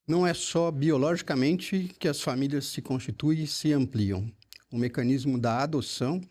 Não é só biologicamente que as famílias se constituem e se ampliam. O mecanismo da adoção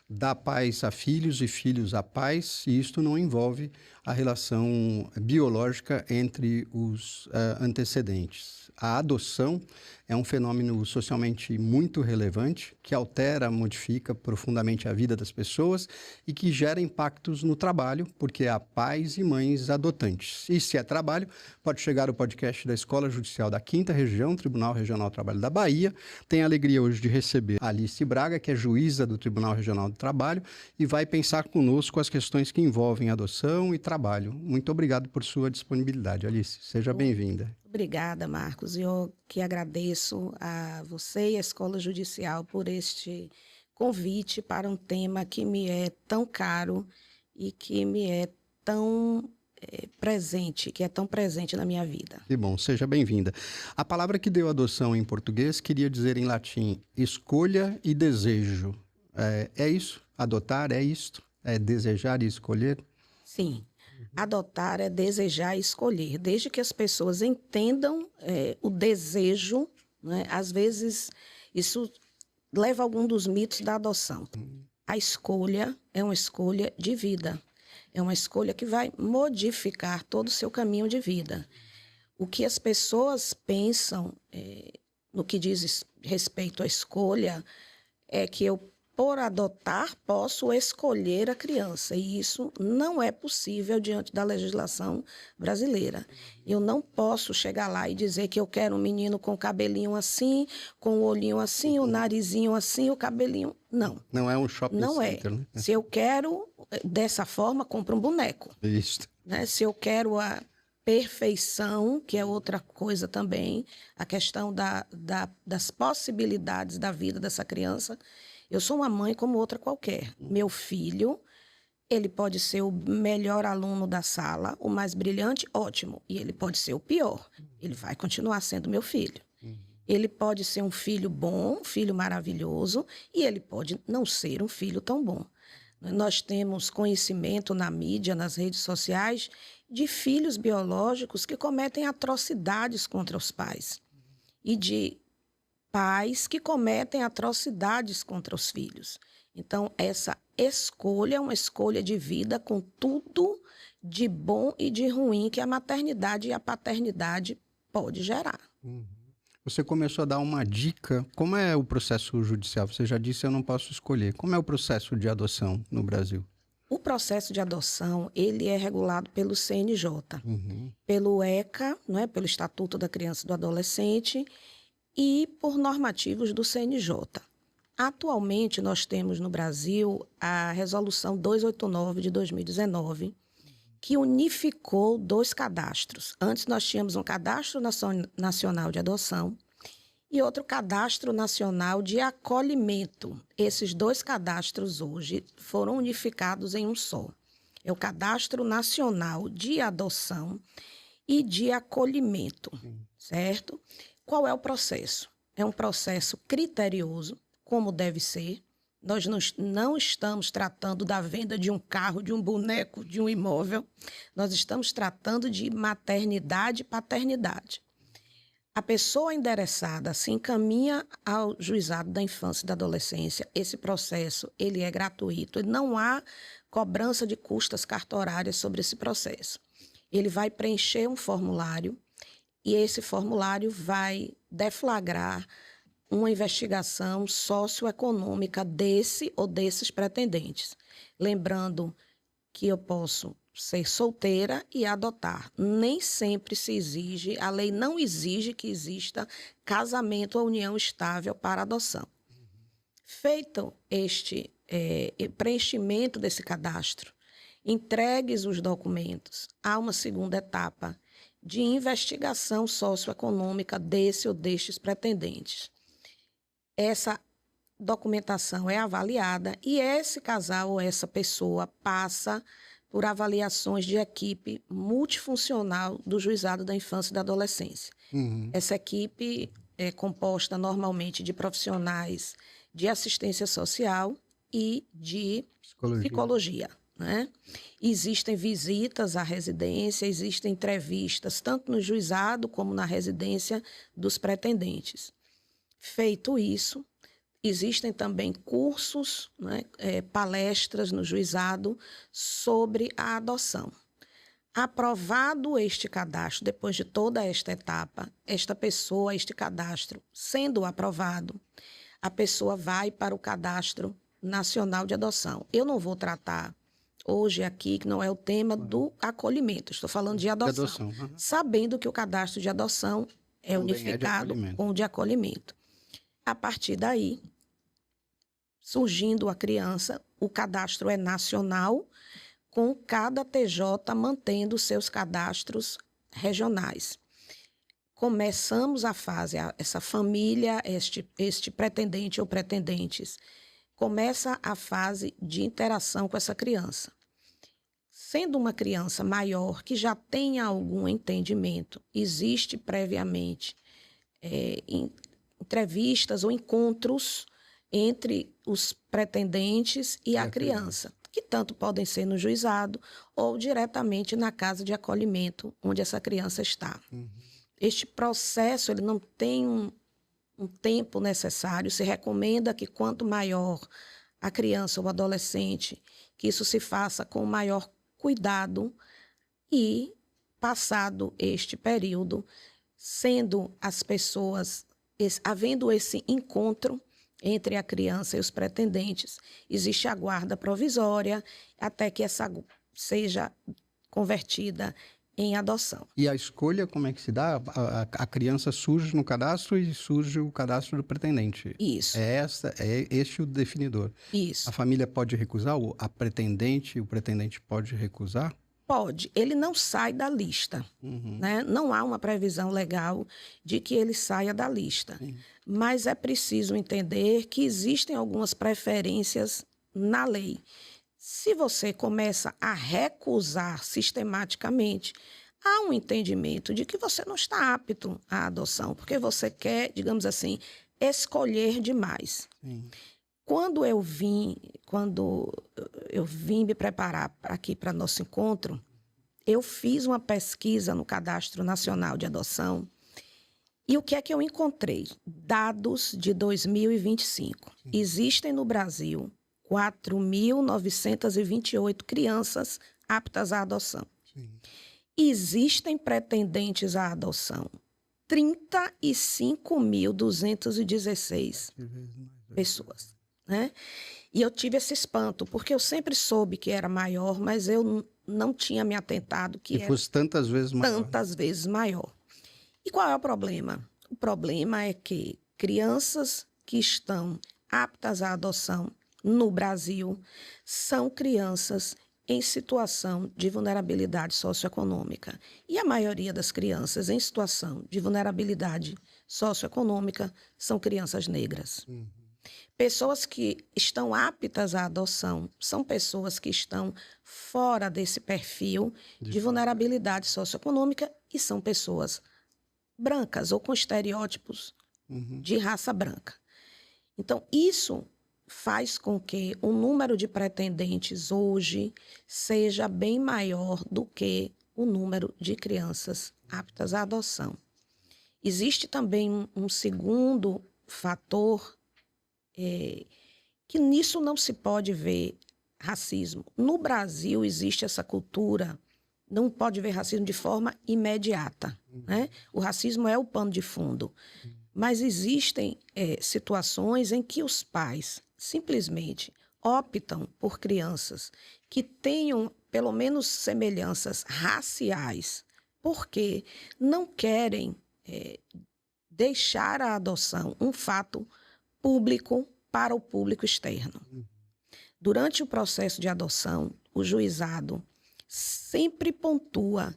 dá pais a filhos e filhos a pais, e isto não envolve a relação biológica entre os antecedentes. A adoção é um fenômeno socialmente muito relevante, que altera, modifica profundamente a vida das pessoas e que gera impactos no trabalho, porque há pais e mães adotantes. E se é trabalho, pode chegar o podcast da Escola Judicial da 5ª Região, Tribunal Regional do Trabalho da Bahia. Tenho a alegria hoje de receber a Alice Braga, que é juíza do Tribunal Regional do Trabalho, e vai pensar conosco as questões que envolvem adoção e trabalho. Muito obrigado por sua disponibilidade, Alice. Seja bem-vinda. Obrigada, Marcos. Eu que agradeço a você e a Escola Judicial por este convite para um tema que me é tão caro e que me é tão presente, que é tão presente na minha vida. Que bom, seja bem-vinda. A palavra que deu adoção em português queria dizer em latim escolha e desejo. É isso? Adotar é isto? É desejar e escolher? Sim, adotar é desejar e escolher, desde que as pessoas entendam o desejo, né? Às vezes isso leva a algum dos mitos da adoção. A escolha é uma escolha de vida, é uma escolha que vai modificar todo o seu caminho de vida. O que as pessoas pensam no que diz respeito à escolha é que eu, por adotar, posso escolher a criança. E isso não é possível diante da legislação brasileira. Eu não posso chegar lá e dizer que eu quero um menino com o cabelinho assim, com o olhinho assim, o narizinho assim, o cabelinho... Não. Não é um shopping Não center, é. né? Se eu quero dessa forma, compro um boneco. Isso. Né? Se eu quero a perfeição, que é outra coisa também, a questão das possibilidades da vida dessa criança. Eu sou uma mãe como outra qualquer. Meu filho, ele pode ser o melhor aluno da sala, o mais brilhante, ótimo. E ele pode ser o pior. Ele vai continuar sendo meu filho. Ele pode ser um filho bom, um filho maravilhoso, e ele pode não ser um filho tão bom. Nós temos conhecimento na mídia, nas redes sociais, de filhos biológicos que cometem atrocidades contra os pais. E de pais que cometem atrocidades contra os filhos. Então, essa escolha é uma escolha de vida com tudo de bom e de ruim que a maternidade e a paternidade pode gerar. Você começou a dar uma dica. Como é o processo judicial? Você já disse eu não posso escolher. Como é o processo de adoção no Brasil? O processo de adoção, ele é regulado pelo CNJ, pelo ECA, né, pelo Estatuto da Criança e do Adolescente, e por normativos do CNJ. Atualmente, nós temos no Brasil a Resolução 289 de 2019, que unificou 2 cadastros. Antes nós tínhamos um Cadastro Nacional de Adoção e outro Cadastro Nacional de Acolhimento. Esses 2 cadastros hoje foram unificados em um só. É o Cadastro Nacional de Adoção e de Acolhimento, certo? Qual é o processo? É um processo criterioso, como deve ser. Nós não estamos tratando da venda de um carro, de um boneco, de um imóvel. Nós estamos tratando de maternidade e paternidade. A pessoa endereçada se encaminha ao Juizado da Infância e da Adolescência. Esse processo ele é gratuito. Não há cobrança de custas cartorárias sobre esse processo. Ele vai preencher um formulário e esse formulário vai deflagrar uma investigação socioeconômica desse ou desses pretendentes. Lembrando que eu posso ser solteira e adotar. Nem sempre se exige, a lei não exige que exista casamento ou união estável para adoção. Feito este preenchimento desse cadastro, entregues os documentos, há uma segunda etapa de investigação socioeconômica desse ou destes pretendentes. Essa documentação é avaliada e esse casal ou essa pessoa passa por avaliações de equipe multifuncional do Juizado da Infância e da Adolescência. Essa equipe é composta normalmente de profissionais de assistência social e de psicologia, né? Existem visitas à residência, existem entrevistas, tanto no juizado como na residência dos pretendentes. Feito isso, existem também cursos, né, palestras no juizado sobre a adoção. Aprovado este cadastro, depois de toda esta etapa, esta pessoa, este cadastro sendo aprovado, a pessoa vai para o Cadastro Nacional de Adoção. Eu não vou tratar hoje aqui, que não é o tema do acolhimento, estou falando de adoção. Uhum. Sabendo que o cadastro de adoção é também unificado com o de acolhimento. A partir daí, surgindo a criança, o cadastro é nacional, com cada TJ mantendo seus cadastros regionais. Começamos a fase, essa família, este pretendente ou pretendentes, começa a fase de interação com essa criança. Sendo uma criança maior, que já tenha algum entendimento, existe previamente entrevistas ou encontros entre os pretendentes e a criança, que tanto podem ser no juizado ou diretamente na casa de acolhimento onde essa criança está. Uhum. Este processo ele não tem um tempo necessário, se recomenda que quanto maior a criança ou adolescente, que isso se faça com maior cuidado e, passado este período, sendo as pessoas, havendo esse encontro entre a criança e os pretendentes, existe a guarda provisória até que essa seja convertida em adoção. E a escolha, como é que se dá? A criança surge no cadastro e surge o cadastro do pretendente. Isso. É este o definidor. Isso. A família pode recusar? O pretendente pode recusar? Pode. Ele não sai da lista. Uhum. Né? Não há uma previsão legal de que ele saia da lista. Sim. Mas é preciso entender que existem algumas preferências na lei. Se você começa a recusar sistematicamente, há um entendimento de que você não está apto à adoção, porque você quer, digamos assim, escolher demais. Sim. Quando eu vim me preparar aqui para nosso encontro, eu fiz uma pesquisa no Cadastro Nacional de Adoção e o que é que eu encontrei? Dados de 2025. Sim. Existem no Brasil 4.928 crianças aptas à adoção. Sim. Existem pretendentes à adoção 35.216 pessoas. Né? E eu tive esse espanto, porque eu sempre soube que era maior, mas eu não tinha me atentado que era fosse tantas vezes maior. Tantas vezes maior. E qual é o problema? O problema é que crianças que estão aptas à adoção no Brasil são crianças em situação de vulnerabilidade socioeconômica. E a maioria das crianças em situação de vulnerabilidade socioeconômica são crianças negras. Uhum. Pessoas que estão aptas à adoção são pessoas que estão fora desse perfil de vulnerabilidade socioeconômica e são pessoas brancas ou com estereótipos de raça branca. Então, isso faz com que o número de pretendentes hoje seja bem maior do que o número de crianças aptas à adoção. Existe também um segundo fator que nisso não se pode ver racismo. No Brasil existe essa cultura, não pode ver racismo de forma imediata. Né? O racismo é o pano de fundo. Mas existem situações em que os pais simplesmente optam por crianças que tenham pelo menos semelhanças raciais, porque não querem deixar a adoção um fato público para o público externo. Durante o processo de adoção, o juizado sempre pontua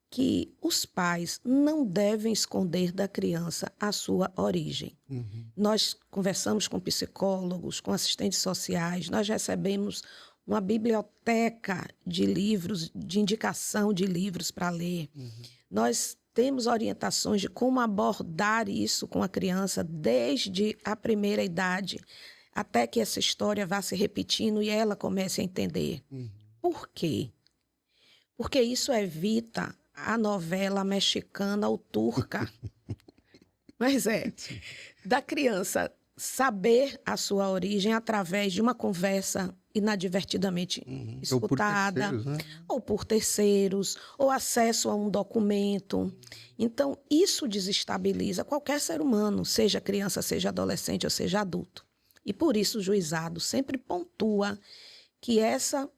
que os pais não devem esconder da criança a sua origem. Uhum. Nós conversamos com psicólogos, com assistentes sociais, nós recebemos uma biblioteca de livros, de indicação de livros para ler. Uhum. Nós temos orientações de como abordar isso com a criança desde a primeira idade, até que essa história vá se repetindo e ela comece a entender. Uhum. Por quê? Porque isso evita a novela mexicana ou turca. Mas da criança saber a sua origem através de uma conversa inadvertidamente escutada, ou por terceiros, ou acesso a um documento. Então, isso desestabiliza qualquer ser humano, seja criança, seja adolescente ou seja adulto. E por isso o juizado sempre pontua que essa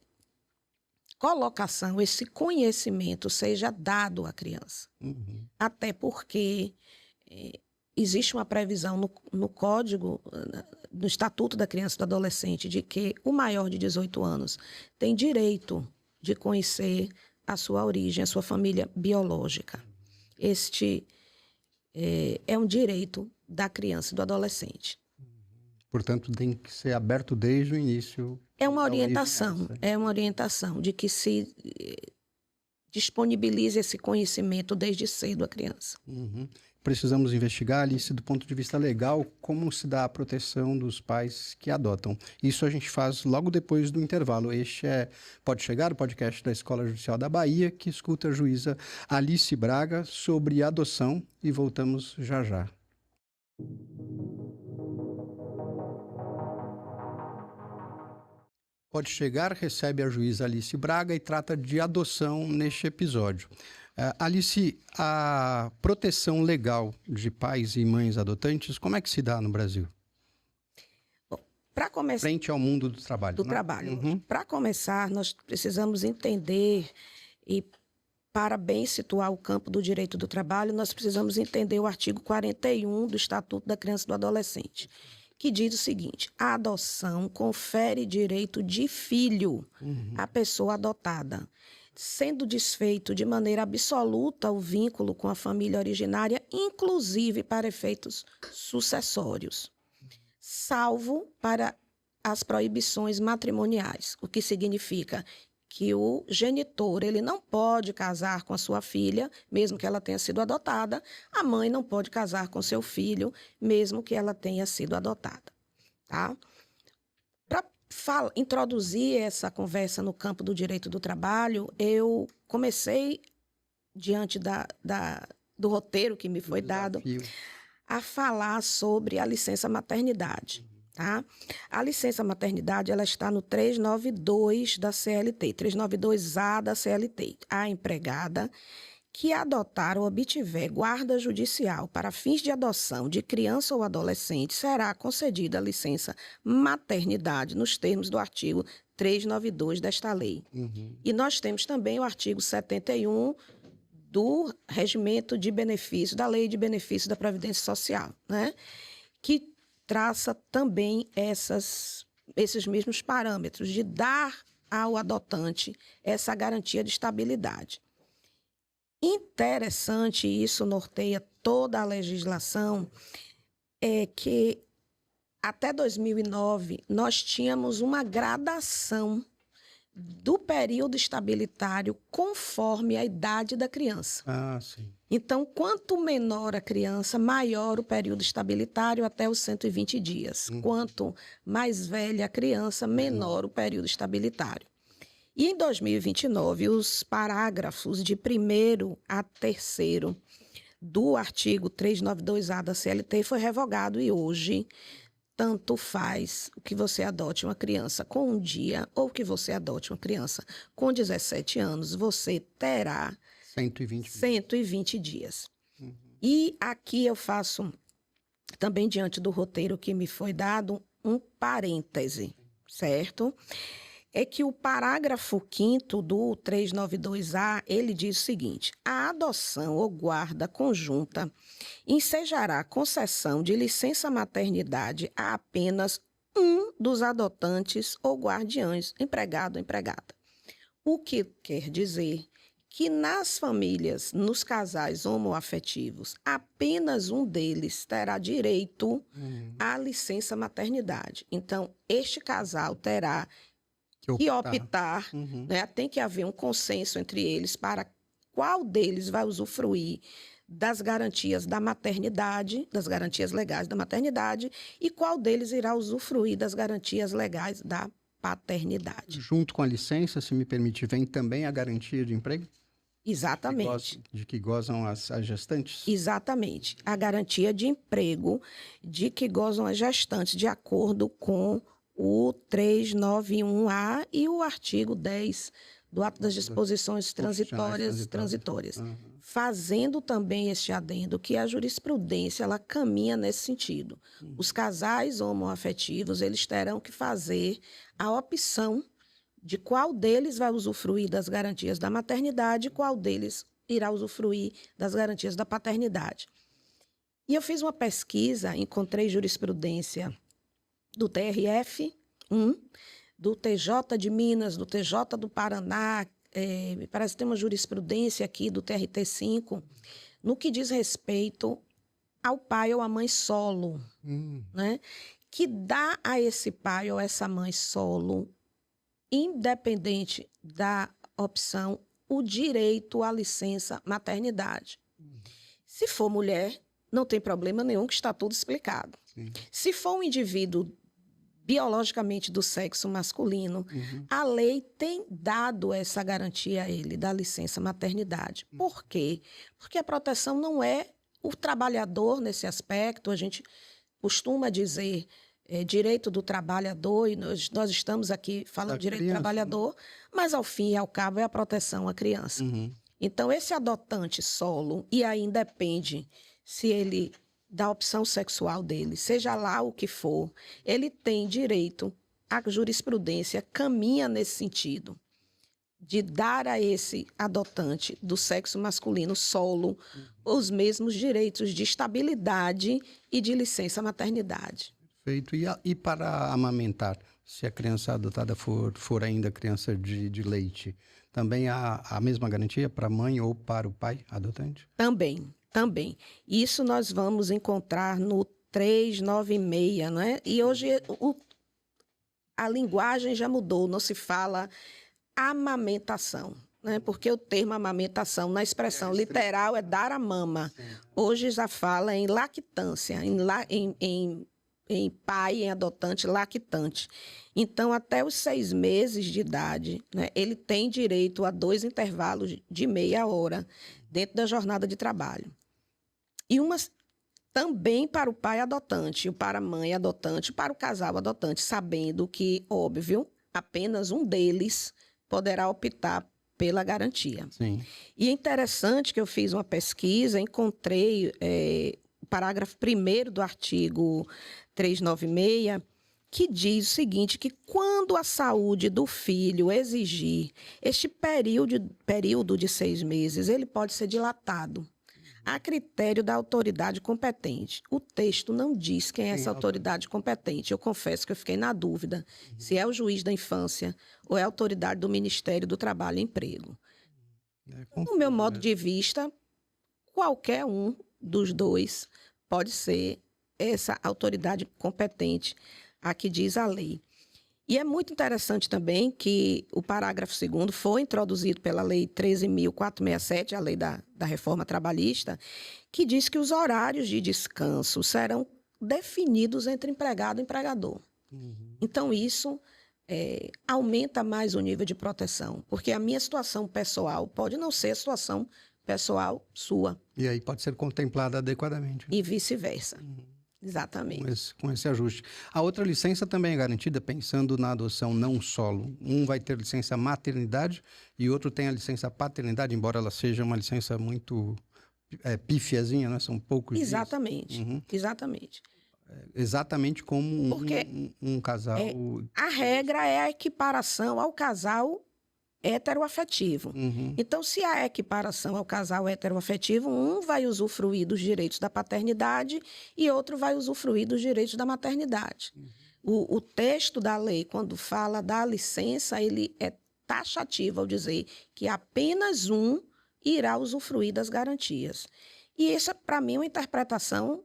colocação, esse conhecimento seja dado à criança. Até porque existe uma previsão no Código, no Estatuto da Criança e do Adolescente, de que o maior de 18 anos tem direito de conhecer a sua origem, a sua família biológica. Este é um direito da criança e do adolescente. Portanto, tem que ser aberto desde o início. É uma orientação de que se disponibilize esse conhecimento desde cedo à criança. Precisamos investigar, Alice, do ponto de vista legal, como se dá a proteção dos pais que adotam. Isso a gente faz logo depois do intervalo. Este é Pode Chegar, o podcast da Escola Judicial da Bahia, que escuta a juíza Alice Braga sobre adoção, e voltamos já já. Pode Chegar recebe a juíza Alice Braga e trata de adoção neste episódio. Alice, a proteção legal de pais e mães adotantes, como é que se dá no Brasil? Para começar, frente ao mundo do trabalho. Para começar, nós precisamos entender, e para bem situar o campo do direito do trabalho, nós precisamos entender o artigo 41 do Estatuto da Criança e do Adolescente, que diz o seguinte: a adoção confere direito de filho à pessoa adotada, sendo desfeito de maneira absoluta o vínculo com a família originária, inclusive para efeitos sucessórios, salvo para as proibições matrimoniais, o que significa que o genitor ele não pode casar com a sua filha, mesmo que ela tenha sido adotada, a mãe não pode casar com seu filho, mesmo que ela tenha sido adotada. Tá? Para introduzir essa conversa no campo do direito do trabalho, eu comecei, diante do roteiro que me foi dado, a falar sobre a licença maternidade. Tá? A licença maternidade ela está no 392 da CLT, 392A da CLT. A empregada que adotar ou obtiver guarda judicial para fins de adoção de criança ou adolescente será concedida a licença maternidade nos termos do artigo 392 desta lei. E nós temos também o artigo 71 do Regimento de Benefícios, da Lei de Benefícios da Previdência Social, né? Que traça também esses mesmos parâmetros de dar ao adotante essa garantia de estabilidade. Interessante, isso norteia toda a legislação, é que até 2009 nós tínhamos uma gradação do período estabilitário conforme a idade da criança. Sim. Então, quanto menor a criança, maior o período estabilitário até os 120 dias. Quanto mais velha a criança, menor o período estabilitário. E em 2029, os parágrafos de 1º a 3º do artigo 392A da CLT foi revogado e hoje tanto faz o que você adote uma criança com 1 dia ou que você adote uma criança com 17 anos, você terá 120 dias. E aqui eu faço, também diante do roteiro que me foi dado, um parêntese, certo? É que o parágrafo 5º do 392A, ele diz o seguinte: a adoção ou guarda conjunta ensejará concessão de licença maternidade a apenas um dos adotantes ou guardiães, empregado ou empregada. O que quer dizer que nas famílias, nos casais homoafetivos, apenas um deles terá direito à licença maternidade. Então, este casal terá que optar, né? Tem que haver um consenso entre eles para qual deles vai usufruir das garantias da maternidade, das garantias legais da maternidade, e qual deles irá usufruir das garantias legais da paternidade. Junto com a licença, se me permite, vem também a garantia de emprego? Exatamente. De que gozam as gestantes? Exatamente. A garantia de emprego de que gozam as gestantes, de acordo com o 391A e o artigo 10 do Ato das Disposições Transitórias. Uhum. Fazendo também este adendo que a jurisprudência ela caminha nesse sentido. Os casais homoafetivos, eles terão que fazer a opção de qual deles vai usufruir das garantias da maternidade e qual deles irá usufruir das garantias da paternidade. E eu fiz uma pesquisa, encontrei jurisprudência do TRF-1, do TJ de Minas, do TJ do Paraná, me parece que tem uma jurisprudência aqui do TRT-5, no que diz respeito ao pai ou à mãe solo, né? Que dá a esse pai ou essa mãe solo, independente da opção, o direito à licença maternidade. Se for mulher, não tem problema nenhum, que está tudo explicado. Sim. Se for um indivíduo biologicamente do sexo masculino, a lei tem dado essa garantia a ele, da licença maternidade. Por quê? Porque a proteção não é o trabalhador nesse aspecto, a gente costuma dizer direito do trabalhador, e nós estamos aqui falando de direito do trabalhador, mas ao fim e ao cabo é a proteção à criança. Então, esse adotante solo, e aí independe se ele, da opção sexual dele, seja lá o que for, ele tem direito, a jurisprudência caminha nesse sentido, de dar a esse adotante do sexo masculino solo os mesmos direitos de estabilidade e de licença maternidade. Feito. E para amamentar, se a criança adotada for ainda criança de leite, também há a mesma garantia para a mãe ou para o pai adotante? Também. Isso nós vamos encontrar no 396, não é? E hoje a linguagem já mudou, não se fala amamentação, né? Porque o termo amamentação, na expressão literal, é dar a mama. Hoje já fala em lactância, em pai, em adotante, lactante. Então, até os 6 meses de idade, né, ele tem direito a 2 intervalos de meia hora dentro da jornada de trabalho. E também para o pai adotante, para a mãe adotante, para o casal adotante, sabendo que, óbvio, apenas um deles poderá optar pela garantia. Sim. E é interessante que eu fiz uma pesquisa, encontrei o parágrafo 1º do artigo 396, que diz o seguinte, que quando a saúde do filho exigir este período de 6 meses, ele pode ser dilatado a critério da autoridade competente. O texto não diz quem é essa autoridade competente. Eu confesso que eu fiquei na dúvida se é o juiz da infância ou é a autoridade do Ministério do Trabalho e Emprego. No meu modo de vista, qualquer um dos dois pode ser essa autoridade competente a que diz a lei. E é muito interessante também que o parágrafo 2º foi introduzido pela Lei 13.467, a lei da reforma trabalhista, que diz que os horários de descanso serão definidos entre empregado e empregador. Então, isso aumenta mais o nível de proteção, porque a minha situação pessoal pode não ser a situação pessoal sua. E aí pode ser contemplada adequadamente. E vice-versa. Exatamente. Com esse ajuste. A outra licença também é garantida pensando na adoção não solo. Um vai ter licença maternidade e outro tem a licença paternidade, embora ela seja uma licença muito pífiazinha, né? São poucos Exatamente. dias. Exatamente. Exatamente como um casal... A regra é a equiparação ao casal heteroafetivo. Então, se há equiparação ao casal heteroafetivo, um vai usufruir dos direitos da paternidade e outro vai usufruir dos direitos da maternidade. O texto da lei, quando fala da licença, ele é taxativo ao dizer que apenas um irá usufruir das garantias. E essa, para mim, é uma interpretação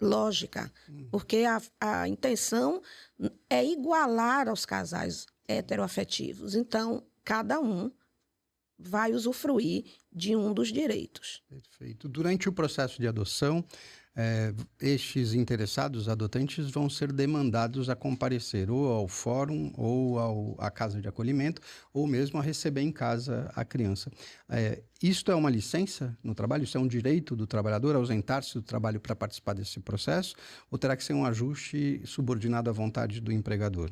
lógica, porque a intenção é igualar aos casais heteroafetivos. Então, cada um vai usufruir de um dos direitos. Perfeito. Durante o processo de adoção, estes interessados, adotantes, vão ser demandados a comparecer ou ao fórum, ou à casa de acolhimento, ou mesmo a receber em casa a criança. Isto é uma licença no trabalho? Isso é um direito do trabalhador ausentar-se do trabalho para participar desse processo? Ou terá que ser um ajuste subordinado à vontade do empregador?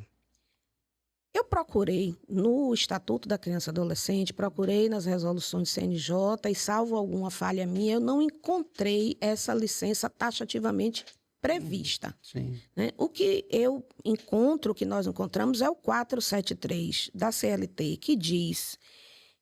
Eu procurei no Estatuto da Criança e Adolescente, procurei nas resoluções do CNJ e, salvo alguma falha minha, eu não encontrei essa licença taxativamente prevista. Sim. Né? O que eu encontro, o que nós encontramos, é o 473 da CLT, que diz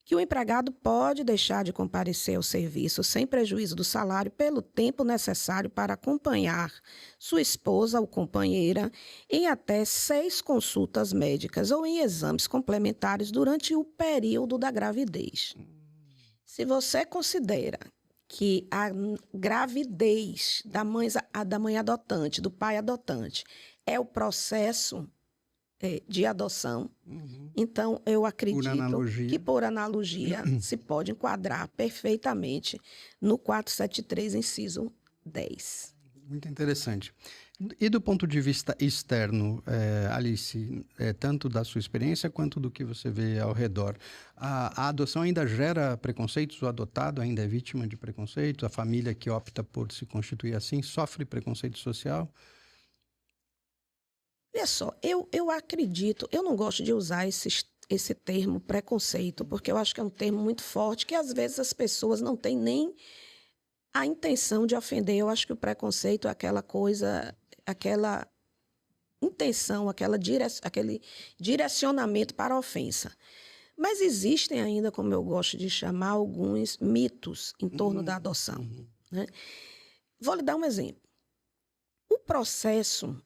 que o empregado pode deixar de comparecer ao serviço sem prejuízo do salário pelo tempo necessário para acompanhar sua esposa ou companheira em até 6 consultas médicas ou em exames complementares durante o período da gravidez. Se você considera que a gravidez da mãe adotante, do pai adotante, é o processo de adoção, então eu acredito que, por analogia, se pode enquadrar perfeitamente no 473, inciso 10. Muito interessante. E do ponto de vista externo, Alice, tanto da sua experiência quanto do que você vê ao redor, a adoção ainda gera preconceitos? O adotado ainda é vítima de preconceito? A família que opta por se constituir assim sofre preconceito social? Olha só, eu acredito, eu não gosto de usar esse termo preconceito, porque eu acho que é um termo muito forte, que às vezes as pessoas não têm nem a intenção de ofender. Eu acho que o preconceito é aquela coisa, aquela intenção, aquele direcionamento para a ofensa. Mas existem ainda, como eu gosto de chamar, alguns mitos em torno da adoção. Né? Vou lhe dar um exemplo. O processo...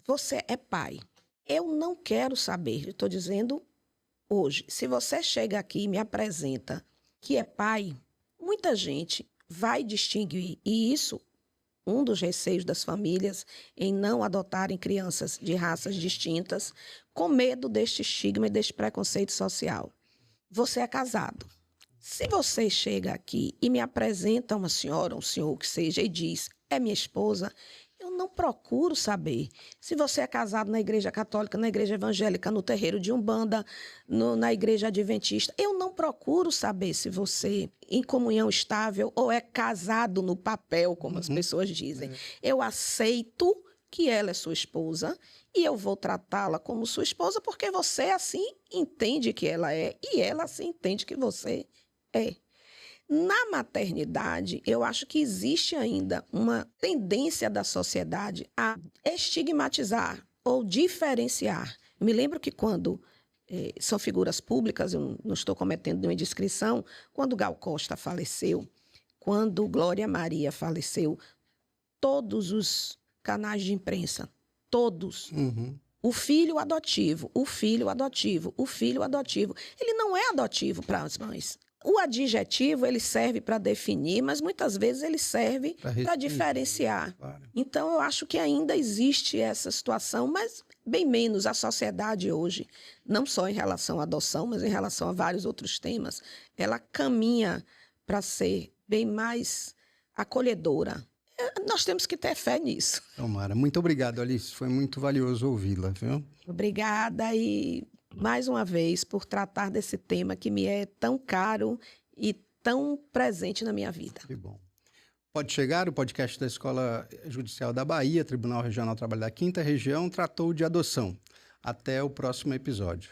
Você é pai. Eu não quero saber, estou dizendo hoje, se você chega aqui e me apresenta que é pai, muita gente vai distinguir, e isso, um dos receios das famílias em não adotarem crianças de raças distintas, com medo deste estigma e deste preconceito social. Você é casado. Se você chega aqui e me apresenta uma senhora, um senhor, o que seja, e diz, é minha esposa, eu não procuro saber se você é casado na igreja católica, na igreja evangélica, no terreiro de Umbanda, na igreja adventista. Eu não procuro saber se você em comunhão estável ou é casado no papel, como as pessoas dizem. Eu aceito que ela é sua esposa e eu vou tratá-la como sua esposa porque você assim entende que ela é e ela assim entende que você é. Na maternidade, eu acho que existe ainda uma tendência da sociedade a estigmatizar ou diferenciar. Eu me lembro que quando são figuras públicas, eu não estou cometendo nenhuma indiscrição, quando Gal Costa faleceu, quando Glória Maria faleceu, todos os canais de imprensa, todos, o filho adotivo, o filho adotivo, o filho adotivo, ele não é adotivo para as mães. O adjetivo, ele serve para definir, mas muitas vezes ele serve para diferenciar. Claro. Então, eu acho que ainda existe essa situação, mas bem menos a sociedade hoje, não só em relação à adoção, mas em relação a vários outros temas, ela caminha para ser bem mais acolhedora. Nós temos que ter fé nisso. Tomara. Muito obrigado, Alice. Foi muito valioso ouvi-la, viu? Obrigada e... mais uma vez, por tratar desse tema que me é tão caro e tão presente na minha vida. Que bom. Pode chegar, o podcast da Escola Judicial da Bahia, Tribunal Regional do Trabalho da 5ª Região, tratou de adoção. Até o próximo episódio.